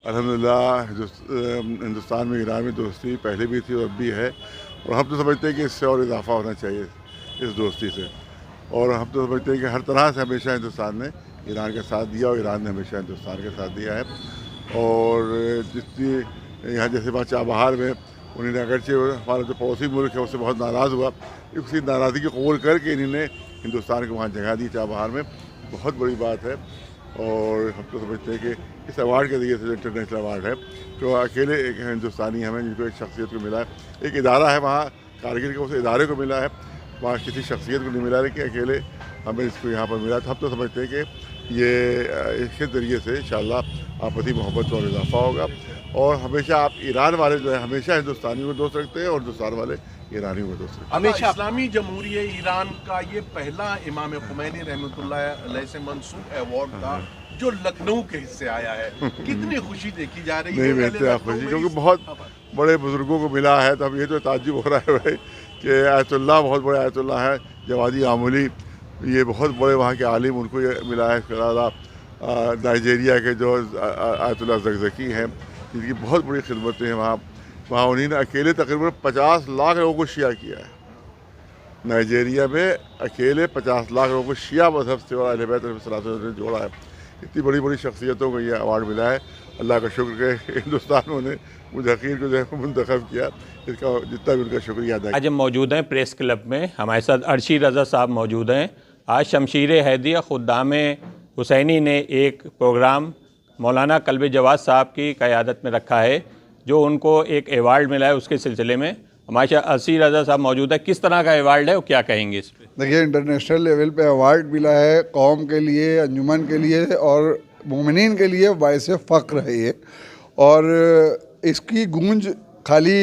अल्हम्दुलिल्लाह हिंदुस्तान में ईरान में दोस्ती पहले भी थी और अब भी है, और हम तो समझते हैं कि इससे और इजाफा होना चाहिए इस दोस्ती से। और हम तो समझते हैं कि हर तरह से हमेशा हिंदुस्तान ने ईरान का साथ दिया और ईरान ने हमेशा हिंदुस्तान का साथ दिया है। और जितनी यहाँ जैसे बात चाबहार में उन्होंने अगरचे हमारा जो पड़ोसी मुल्क है उससे बहुत नाराज़ हुआ, उसी नाराज़गी को कबूल करके इन्होंने हिंदुस्तान को वहाँ जगह दी चाबहार में, बहुत बड़ी बात है। और हम तो समझते हैं कि इस अवार्ड के जरिए से जो इंटरनेशनल अवार्ड है, जो अकेले एक हिंदुस्तानी हमें जिनको एक शख्सियत को मिला है, एक इदारा है वहाँ कारगिल के उस इदारे को मिला है, वहाँ किसी शख्सियत को नहीं मिला, लेकिन अकेले हमें इसको यहाँ पर मिला। तो हम तो समझते हैं कि ये इसके ज़रिए से इंशाअल्लाह आपसी मोहब्बत और इजाफा होगा। और हमेशा आप ईरान वाले जो है हमेशा हिंदुस्तानियों को दोस्त रखते हैं और हिंदुस्तान वाले ईरानियों को दोस्त रखते हैं। हमेशा इस्लामी जमहूरिया ईरान का ये पहला इमाम खुमैनी रहमतुल्लाह अलैह से मंसूब अवार्ड था जो लखनऊ के हिस्से आया है, कितनी खुशी देखी जा रही है। नहीं मिलते आप खुशी, क्योंकि बहुत बड़े बुजुर्गों को मिला है, तब ये तो ताज्जुब हो रहा है भाई कि आयतुल्लाह बहुत बड़े आयतुल्लाह है जवादी आमूली, ये बहुत बड़े वहाँ के आलिम, उनको ये मिला है। इसके अलावा नाइजीरिया के जो आयतुल्लाह ज़कज़की हैं, जिनकी बहुत बड़ी खिदमतें हैं वहाँ उन्होंने अकेले तकरीबन 50 लाख लोगों को शिया किया है। नाइजीरिया में अकेले 50 लाख लोगों को शिया मजहब से और अहले बैत ने जोड़ा है। इतनी बड़ी बड़ी शख्सियतों को ये अवार्ड मिला है। अल्लाह का शुक्र के हिंदुस्तान ने मुझे हकीर को जो है मुंतखब किया, इसका जितना भी उनका शुक्रिया अदा। आज हम मौजूद हैं प्रेस क्लब में, हमारे साथ अर्शी रज़ा साहब मौजूद हैं। आज शमशीर हैदिया खुद्दाम हुसैनी ने एक प्रोग्राम मौलाना कल्ब जवाद साहब की क़यादत में रखा है, जो उनको एक अवार्ड मिला है, उसके सिलसिले में हमारे साथ अर्शी रज़ा साहब मौजूद है। किस तरह का अवार्ड है और क्या कहेंगे इस पर? देखिए, इंटरनेशनल लेवल पे अवार्ड मिला है कौम के लिए, अंजुमन के लिए और मोमिनीन के लिए, बाइस फ़ख्र है ये। और इसकी गूंज खाली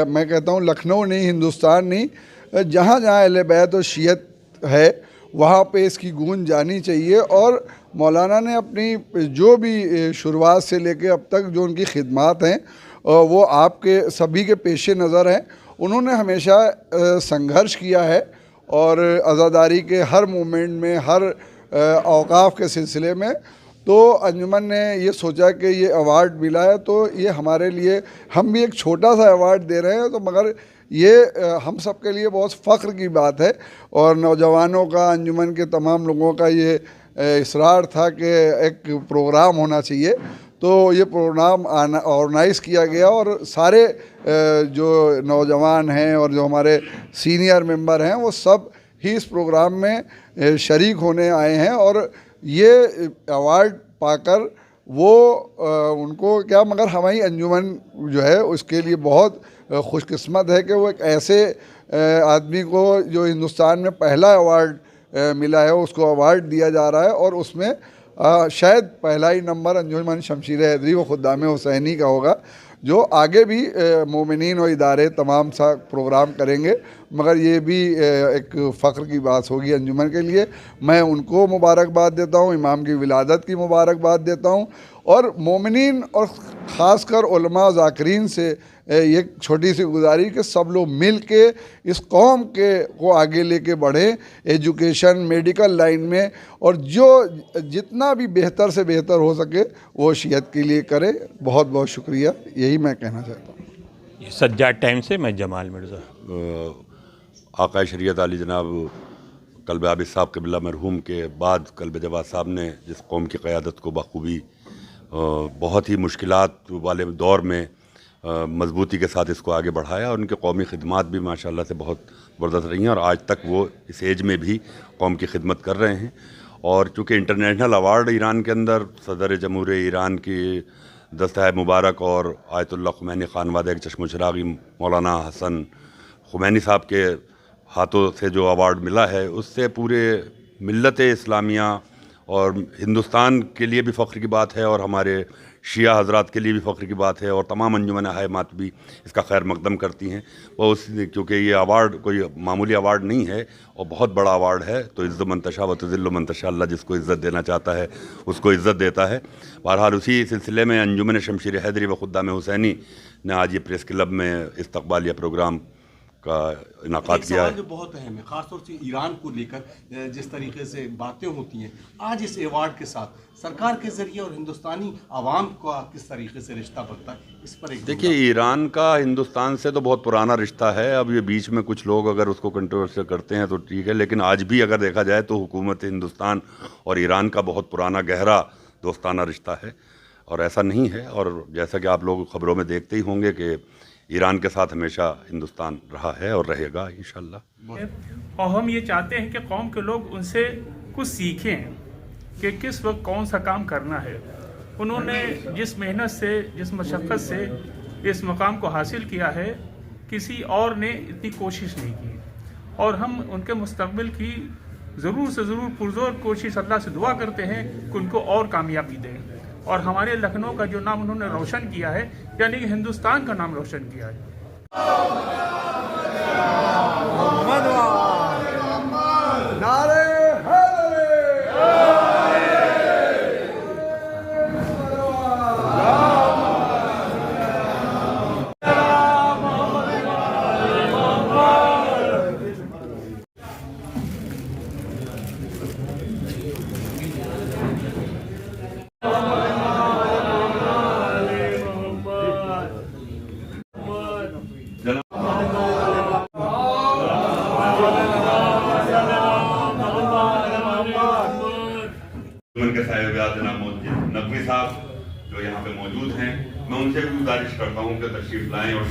मैं कहता हूँ लखनऊ नहीं, हिंदुस्तान नहीं, जहाँ जहाँ अहले बैत और शियत है वहाँ पे इसकी गूंज जानी चाहिए। और मौलाना ने अपनी जो भी शुरुआत से लेके अब तक जो उनकी खिदमात हैं वो आपके सभी के पेश नज़र हैं। उन्होंने हमेशा संघर्ष किया है और आज़ादारी के हर मूवमेंट में, हर औकाफ के सिलसिले में। तो अंजुमन ने ये सोचा कि ये अवार्ड मिला है तो ये हमारे लिए, हम भी एक छोटा सा अवार्ड दे रहे हैं, तो मगर ये हम सब के लिए बहुत फ़ख्र की बात है। और नौजवानों का, अंजुमन के तमाम लोगों का ये इसरार था कि एक प्रोग्राम होना चाहिए, तो ये प्रोग्राम ऑर्गेनाइज़ किया गया और सारे जो नौजवान हैं और जो हमारे सीनियर मेंबर हैं वो सब ही इस प्रोग्राम में शरीक होने आए हैं। और ये अवार्ड पाकर वो उनको क्या, मगर हमारी अंजुमन जो है उसके लिए बहुत खुशकिस्मत है कि वो एक ऐसे आदमी को जो हिंदुस्तान में पहला अवार्ड मिला है उसको अवार्ड दिया जा रहा है। और उसमें शायद पहला ही नंबर अंजुमन शमशीर हैदरी व खुद्दाम हुसैनी का होगा, जो आगे भी मोमिनीन और इदारे तमाम सा प्रोग्राम करेंगे, मगर ये भी एक फ़ख्र की बात होगी अंजुमन के लिए। मैं उनको मुबारकबाद देता हूँ, इमाम की विलादत की मुबारकबाद देता हूँ। और मोमिनीन और ख़ासकर उलमा ज़ाकिरीन से ये छोटी सी गुजारिश कि सब लोग मिल के इस कौम के को आगे लेके बढ़ें एजुकेशन, मेडिकल लाइन में, और जो जितना भी बेहतर से बेहतर हो सके वो शियत के लिए करे। बहुत बहुत शुक्रिया, यही मैं कहना चाहता हूँ। सज्जाद टाइम से मैं जमाल मिर्ज़ा। आक़ाए शरीयत आली जनाब कल्ब आबिद साहब क़िबला मरहूम के बाद कल्ब जवाद साहब ने जिस कौम की क़यादत को बखूबी बहुत ही मुश्किलात वाले दौर में मजबूती के साथ इसको आगे बढ़ाया, और उनके कौमी खिदमत भी माशाल्लाह से बहुत ज़बरदस्त रही हैं और आज तक वो इस एज में भी कौम की खिदमत कर रहे हैं। और चूँकि इंटरनेशनल अवार्ड ईरान के अंदर सदर जमहूरिया ईरान की दस्ता मुबारक और आयतुल्लाह खुमैनी खानवादा के चश्म चिरागी मौलाना हसन खुमैनी साहब के हाथों से जो अवार्ड मिला है, उससे पूरे मिल्लत इस्लामिया और हिंदुस्तान के लिए भी फ़ख्र की बात है और हमारे शिया हज़रात के लिए भी फ़ख्र की बात है। और तमाम अंजुमन हायमात भी इसका खैर मकदम करती हैं। वो उस क्योंकि ये अवार्ड कोई मामूली अवार्ड नहीं है और बहुत बड़ा अवार्ड है, तो इज़्ज़त मंतशा व तुज़िल्लु मंतशा, अल्लाह जिसको इज़्ज़त देना चाहता है उसको इज़्ज़त देता है। बहरहाल उसी सिलसिले में अंजुमन शमशीर हैदरी व खुद्दाम हुसैनी ने आज ये प्रेस क्लब में इस्तकबालिया प्रोग्राम का इनाकाद एक किया सवाल है। जो बहुत अहम है, खासतौर से ईरान को लेकर जिस तरीके से बातें होती हैं, आज इस अवार्ड के साथ सरकार के जरिए और हिंदुस्तानी आवाम का किस तरीके से रिश्ता बनता है, इस पर एक देखिए, ईरान का हिंदुस्तान से तो बहुत पुराना रिश्ता है। अब ये बीच में कुछ लोग अगर उसको कंट्रोवर्सी करते हैं तो ठीक है, लेकिन आज भी अगर देखा जाए तो हुकूमत हिंदुस्तान और ईरान का बहुत पुराना गहरा दोस्ताना रिश्ता है और ऐसा नहीं है। और जैसा कि आप लोग खबरों में देखते ही होंगे कि ईरान के साथ हमेशा हिंदुस्तान रहा है और रहेगा इंशाल्लाह। और हम ये चाहते हैं कि कौम के लोग उनसे कुछ सीखें कि किस वक्त कौन सा काम करना है। उन्होंने जिस मेहनत से, जिस मशक्क़त से इस मकाम को हासिल किया है, किसी और ने इतनी कोशिश नहीं की। और हम उनके मुस्तक़बिल की ज़रूर से ज़रूर पुरज़ोर कोशिश अल्लाह से दुआ करते हैं कि उनको और कामयाबी दें और हमारे लखनऊ का जो नाम उन्होंने रोशन किया है, यानी कि हिंदुस्तान का नाम रोशन किया है। के साहिब जनाब नकवी साहब जो यहाँ पे मौजूद हैं, मैं उनसे भी गुजारिश करता हूँ कि तशरीफ लाएं और